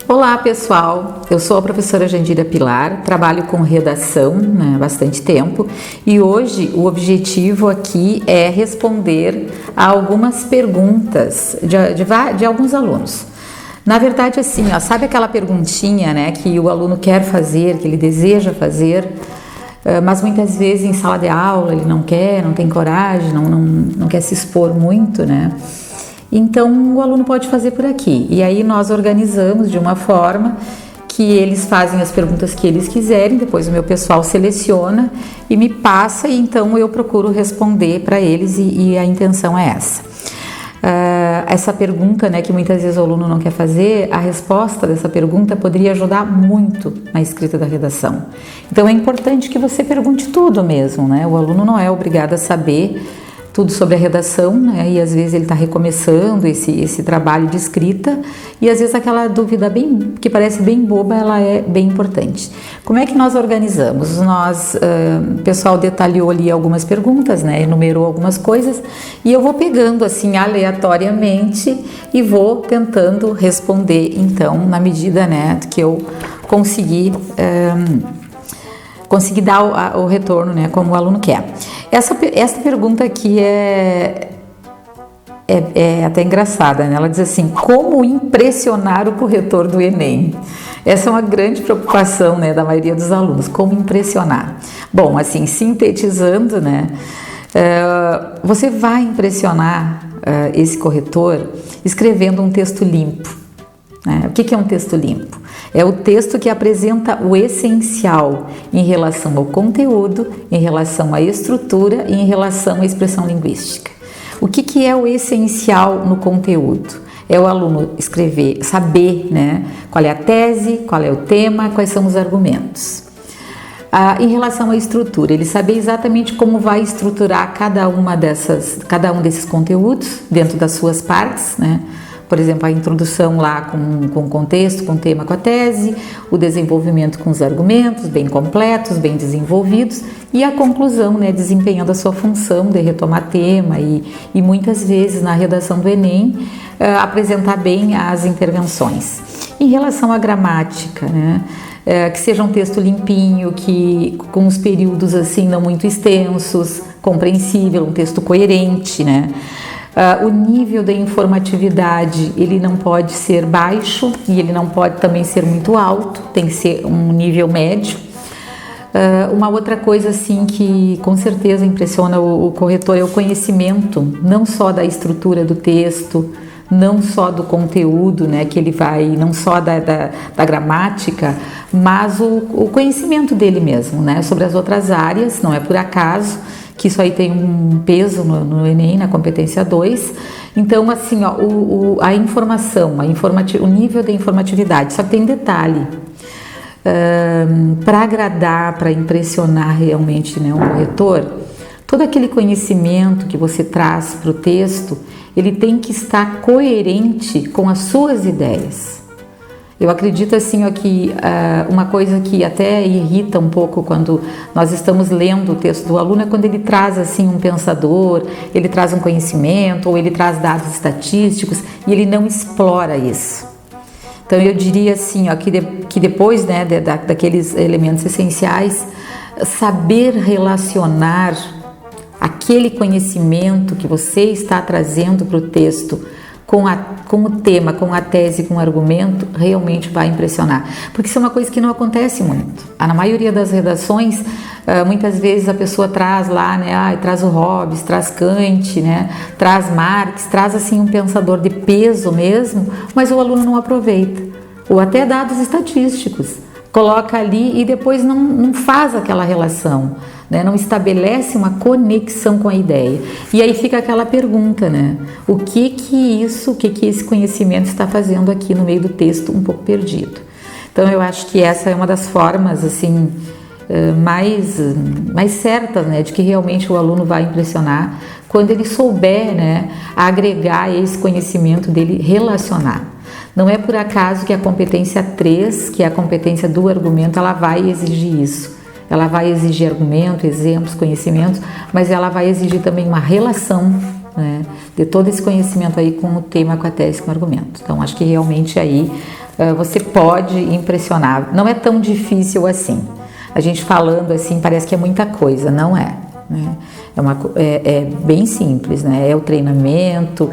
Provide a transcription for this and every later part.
Olá pessoal, eu sou a professora Jandira Pilar, trabalho com redação há bastante tempo e hoje o objetivo aqui é responder a algumas perguntas de alguns alunos. Na verdade assim, sabe aquela perguntinha que o aluno quer fazer, que ele deseja fazer, mas muitas vezes em sala de aula ele não quer, não tem coragem, não quer se expor muito, Então, o aluno pode fazer por aqui. E aí nós organizamos de uma forma que eles fazem as perguntas que eles quiserem, depois o meu pessoal seleciona e me passa, e então eu procuro responder para eles e a intenção é essa. Essa pergunta, que muitas vezes o aluno não quer fazer, a resposta dessa pergunta poderia ajudar muito na escrita da redação. Então, é importante que você pergunte tudo mesmo, O aluno não é obrigado a saber tudo sobre a redação, e às vezes ele está recomeçando esse trabalho de escrita e às vezes aquela dúvida que parece bem boba, ela é bem importante. Como é que nós organizamos? O pessoal detalhou ali algumas perguntas, enumerou algumas coisas e eu vou pegando assim aleatoriamente e vou tentando responder então na medida que eu conseguir dar o retorno como o aluno quer. Essa pergunta aqui é até engraçada, Ela diz assim: como impressionar o corretor do Enem? Essa é uma grande preocupação, da maioria dos alunos, como impressionar. Bom, assim, sintetizando, você vai impressionar esse corretor escrevendo um texto limpo. O que é um texto limpo? É o texto que apresenta o essencial em relação ao conteúdo, em relação à estrutura e em relação à expressão linguística. O que é o essencial no conteúdo? É o aluno escrever, saber, qual é a tese, qual é o tema, quais são os argumentos. Em relação à estrutura, ele saber exatamente como vai estruturar cada um desses conteúdos dentro das suas partes, Por exemplo, a introdução lá com o contexto, com o tema, com a tese, o desenvolvimento com os argumentos bem completos, bem desenvolvidos e a conclusão, desempenhando a sua função de retomar tema e muitas vezes na redação do Enem apresentar bem as intervenções. Em relação à gramática, que seja um texto limpinho, com os períodos assim não muito extensos, compreensível, um texto coerente, O nível da informatividade, ele não pode ser baixo e ele não pode também ser muito alto, tem que ser um nível médio. Uma outra coisa assim que com certeza impressiona o corretor é o conhecimento, não só da estrutura do texto, não só do conteúdo, que ele vai, não só da gramática, mas o conhecimento dele mesmo, sobre as outras áreas. Não é por acaso que isso aí tem um peso no Enem, na competência 2. Então, assim, a informação, o nível da informatividade, só que tem detalhe. Para agradar, para impressionar realmente um corretor, todo aquele conhecimento que você traz para o texto, ele tem que estar coerente com as suas ideias. Eu acredito assim que uma coisa que até irrita um pouco quando nós estamos lendo o texto do aluno é quando ele traz assim um pensador, ele traz um conhecimento ou ele traz dados estatísticos e ele não explora isso. Então eu diria assim que depois daqueles elementos essenciais, saber relacionar aquele conhecimento que você está trazendo para o texto com o tema, com a tese, com o argumento, realmente vai impressionar. Porque isso é uma coisa que não acontece muito. Na maioria das redações, muitas vezes a pessoa traz lá, traz o Hobbes, traz Kant, traz Marx, traz assim um pensador de peso mesmo, mas o aluno não aproveita. Ou até dados estatísticos. Coloca ali e depois não faz aquela relação, não estabelece uma conexão com a ideia. E aí fica aquela pergunta, o que esse conhecimento está fazendo aqui no meio do texto um pouco perdido. Então eu acho que essa é uma das formas assim mais certas, de que realmente o aluno vai impressionar quando ele souber, agregar esse conhecimento dele, relacionar. Não é por acaso que a competência 3, que é a competência do argumento, ela vai exigir isso. Ela vai exigir argumento, exemplos, conhecimentos, mas ela vai exigir também uma relação de todo esse conhecimento aí com o tema, com a tese, com o argumento. Então, acho que realmente aí você pode impressionar. Não é tão difícil assim. A gente falando assim parece que é muita coisa, não é, né? É bem simples, né? É o treinamento,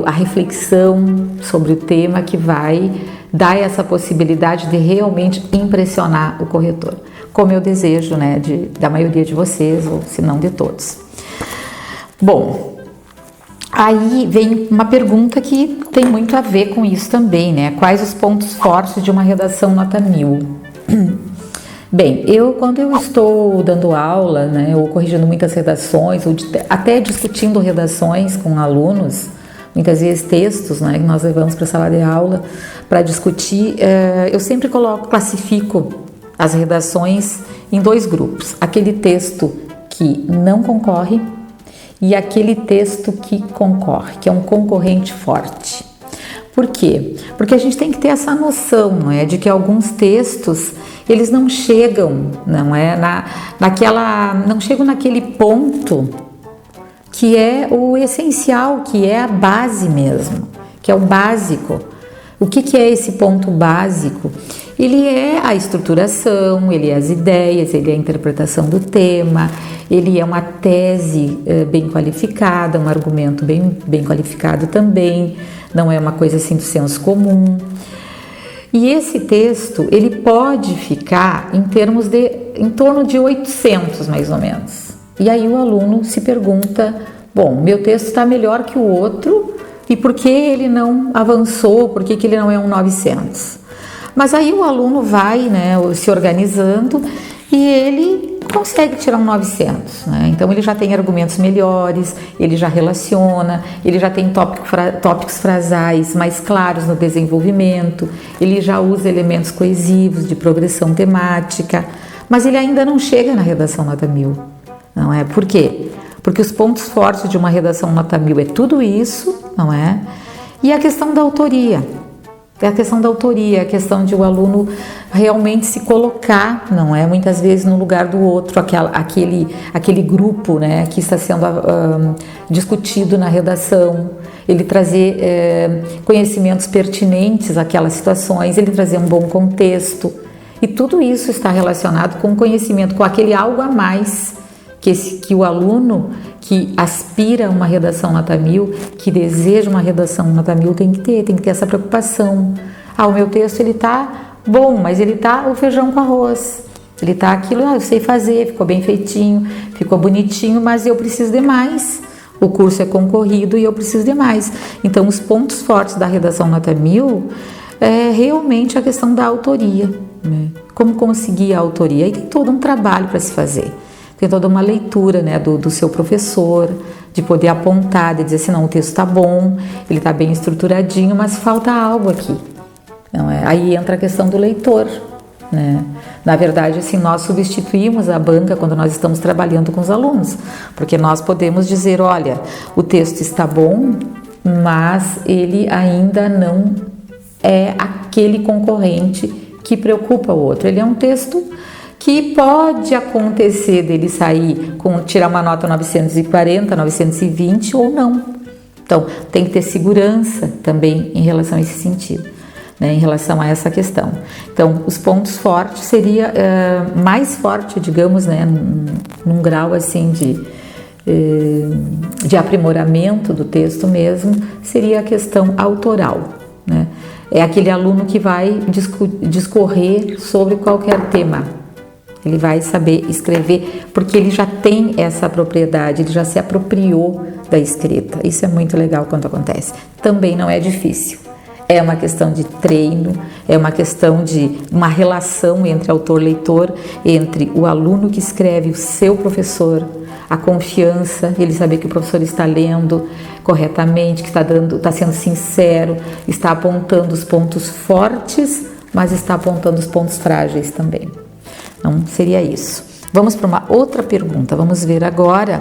a reflexão sobre o tema que vai dar essa possibilidade de realmente impressionar o corretor, como eu desejo, né, da maioria de vocês, ou se não de todos. Bom, aí vem uma pergunta que tem muito a ver com isso também, né? Quais os pontos fortes de uma redação nota 1000? Bem, quando eu estou dando aula, né, ou corrigindo muitas redações, ou até discutindo redações com alunos, muitas vezes textos, né, que nós levamos para a sala de aula para discutir, eu sempre classifico as redações em 2 grupos. Aquele texto que não concorre e aquele texto que concorre, que é um concorrente forte. Por quê? Porque a gente tem que ter essa noção, não é, de que alguns textos eles não chegam, não é, não chegam naquele ponto que é o essencial, que é a base mesmo, que é o básico. O que é esse ponto básico? Ele é a estruturação, ele é as ideias, ele é a interpretação do tema, ele é uma tese bem qualificada, um argumento bem qualificado também, não é uma coisa assim do senso comum. E esse texto, ele pode ficar em torno de 800, mais ou menos. E aí o aluno se pergunta, bom, meu texto está melhor que o outro, e por que ele não avançou, por que ele não é um 900? Mas aí o aluno vai, né, se organizando e ele consegue tirar um 900, né? Então ele já tem argumentos melhores, ele já relaciona, ele já tem tópicos frasais mais claros no desenvolvimento, ele já usa elementos coesivos de progressão temática, mas ele ainda não chega na redação nota 1000, não é? Por quê? Porque os pontos fortes de uma redação nota 1000 é tudo isso, não é? E a questão da autoria. É a questão da autoria, a questão de o aluno realmente se colocar, não é? Muitas vezes no lugar do outro, aquele grupo, né, que está sendo discutido na redação, ele trazer conhecimentos pertinentes àquelas situações, ele trazer um bom contexto. E tudo isso está relacionado com o conhecimento, com aquele algo a mais que o aluno que aspira a uma redação nota 1000, que deseja uma redação nota 1000 tem que ter essa preocupação. O meu texto ele tá bom, mas ele tá o feijão com arroz. Ele tá aquilo, eu sei fazer, ficou bem feitinho, ficou bonitinho, mas eu preciso de mais. O curso é concorrido e eu preciso de mais. Então, os pontos fortes da redação nota 1000 é realmente a questão da autoria, né? Como conseguir a autoria? Aí tem todo um trabalho para se fazer. Tem toda uma leitura, né, do seu professor, de poder apontar, de dizer assim, não, o texto está bom, ele está bem estruturadinho, mas falta algo aqui. Não é? Aí entra a questão do leitor, né? Na verdade, assim, nós substituímos a banca quando nós estamos trabalhando com os alunos, porque nós podemos dizer, olha, o texto está bom, mas ele ainda não é aquele concorrente que preocupa o outro. Ele é um texto que pode acontecer dele sair tirar uma nota 940, 920 ou não. Então, tem que ter segurança também em relação a esse sentido, né, em relação a essa questão. Então, os pontos fortes seria mais forte, digamos, né, num grau assim de aprimoramento do texto mesmo, seria a questão autoral, né? É aquele aluno que vai discorrer sobre qualquer tema. Ele vai saber escrever porque ele já tem essa propriedade, ele já se apropriou da escrita. Isso é muito legal quando acontece. Também não é difícil. É uma questão de treino, é uma questão de uma relação entre autor e leitor, entre o aluno que escreve, o seu professor, a confiança, ele saber que o professor está lendo corretamente, que está sendo sincero, está apontando os pontos fortes, mas está apontando os pontos frágeis também. Então, seria isso. Vamos para uma outra pergunta. Vamos ver agora.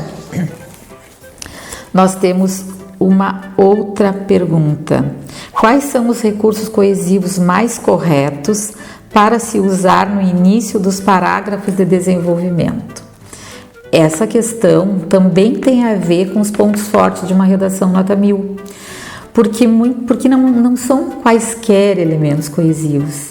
Nós temos uma outra pergunta. Quais são os recursos coesivos mais corretos para se usar no início dos parágrafos de desenvolvimento? Essa questão também tem a ver com os pontos fortes de uma redação nota 1000. Porque não são quaisquer elementos coesivos.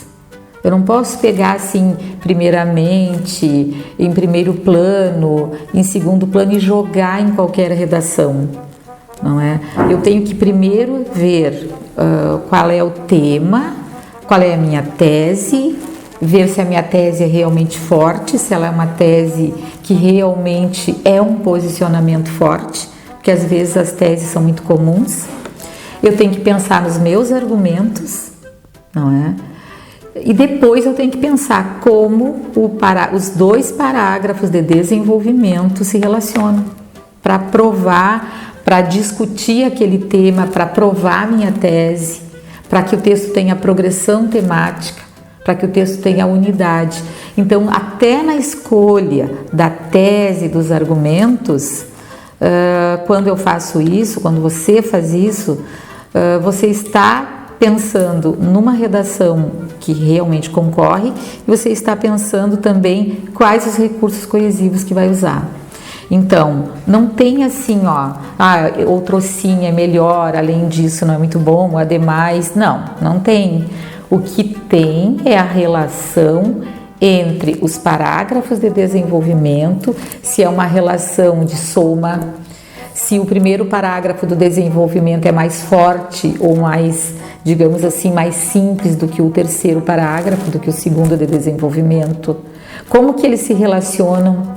Eu não posso pegar assim, primeiramente, em primeiro plano, em segundo plano e jogar em qualquer redação, não é? Eu tenho que primeiro ver qual é o tema, qual é a minha tese, ver se a minha tese é realmente forte, se ela é uma tese que realmente é um posicionamento forte, porque às vezes as teses são muito comuns. Eu tenho que pensar nos meus argumentos, não é? E depois eu tenho que pensar como os 2 parágrafos de desenvolvimento se relacionam para provar, para discutir aquele tema, para provar a minha tese, para que o texto tenha progressão temática, para que o texto tenha unidade. Então, até na escolha da tese, dos argumentos, quando eu faço isso, quando você faz isso, você está pensando numa redação que realmente concorre e você está pensando também quais os recursos coesivos que vai usar. Então, não tem assim, o trocinho é melhor, além disso não é muito bom, ademais, não tem. O que tem é a relação entre os parágrafos de desenvolvimento, se é uma relação de soma, se o primeiro parágrafo do desenvolvimento é mais forte ou mais, digamos assim, mais simples do que o terceiro parágrafo, do que o segundo de desenvolvimento. Como que eles se relacionam?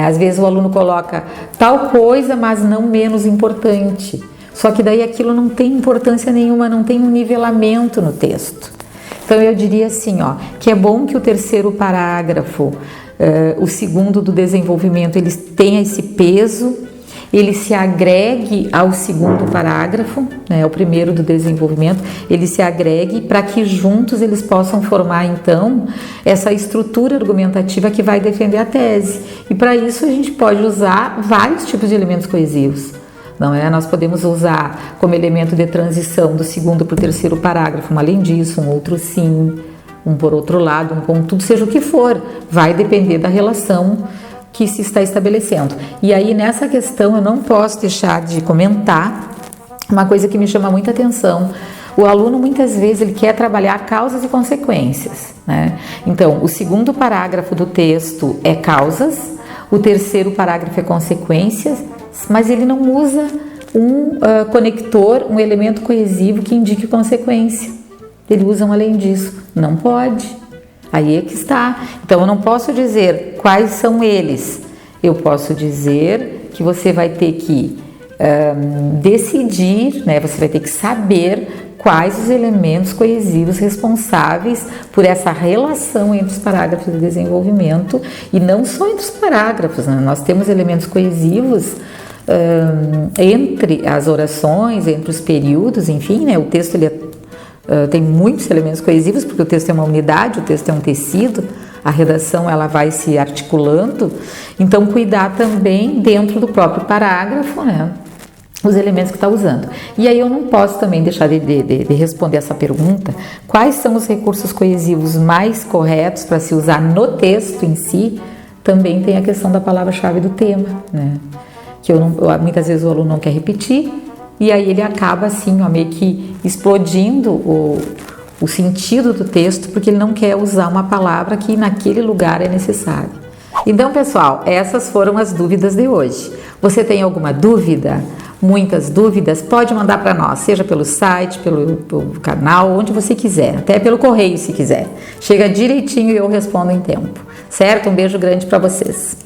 Às vezes o aluno coloca tal coisa, mas não menos importante. Só que daí aquilo não tem importância nenhuma, não tem um nivelamento no texto. Então eu diria assim, que é bom que o terceiro parágrafo, o segundo do desenvolvimento, eles tenham esse peso, ele se agregue ao segundo parágrafo, o primeiro do desenvolvimento, ele se agregue para que juntos eles possam formar então essa estrutura argumentativa que vai defender a tese. E para isso a gente pode usar vários tipos de elementos coesivos. Não é? Nós podemos usar como elemento de transição do segundo para o terceiro parágrafo, além disso, um outro sim, um por outro lado, um contudo, seja o que for, vai depender da relação que se está estabelecendo. E aí nessa questão eu não posso deixar de comentar uma coisa que me chama muita atenção. O aluno muitas vezes ele quer trabalhar causas e consequências, né? Então o segundo parágrafo do texto é causas, o terceiro parágrafo é consequências, mas ele não usa um conector, um elemento coesivo que indique consequência. Ele usa um além disso. Não pode. Aí é que está. Então eu não posso dizer quais são eles. Eu posso dizer que você vai ter que decidir, né? Você vai ter que saber quais os elementos coesivos responsáveis por essa relação entre os parágrafos de desenvolvimento e não só entre os parágrafos, né? Nós temos elementos coesivos entre as orações, entre os períodos, enfim, né? O texto ele tem muitos elementos coesivos, porque o texto é uma unidade, o texto é um tecido, a redação ela vai se articulando, então cuidar também dentro do próprio parágrafo, né, os elementos que está usando. E aí eu não posso também deixar de responder essa pergunta, quais são os recursos coesivos mais corretos para se usar no texto em si. Também tem a questão da palavra-chave do tema, né, que muitas vezes o aluno não quer repetir, e aí ele acaba assim, meio que explodindo o sentido do texto, porque ele não quer usar uma palavra que naquele lugar é necessária. Então, pessoal, essas foram as dúvidas de hoje. Você tem alguma dúvida? Muitas dúvidas? Pode mandar para nós, seja pelo site, pelo canal, onde você quiser, até pelo correio se quiser. Chega direitinho e eu respondo em tempo, certo? Um beijo grande para vocês.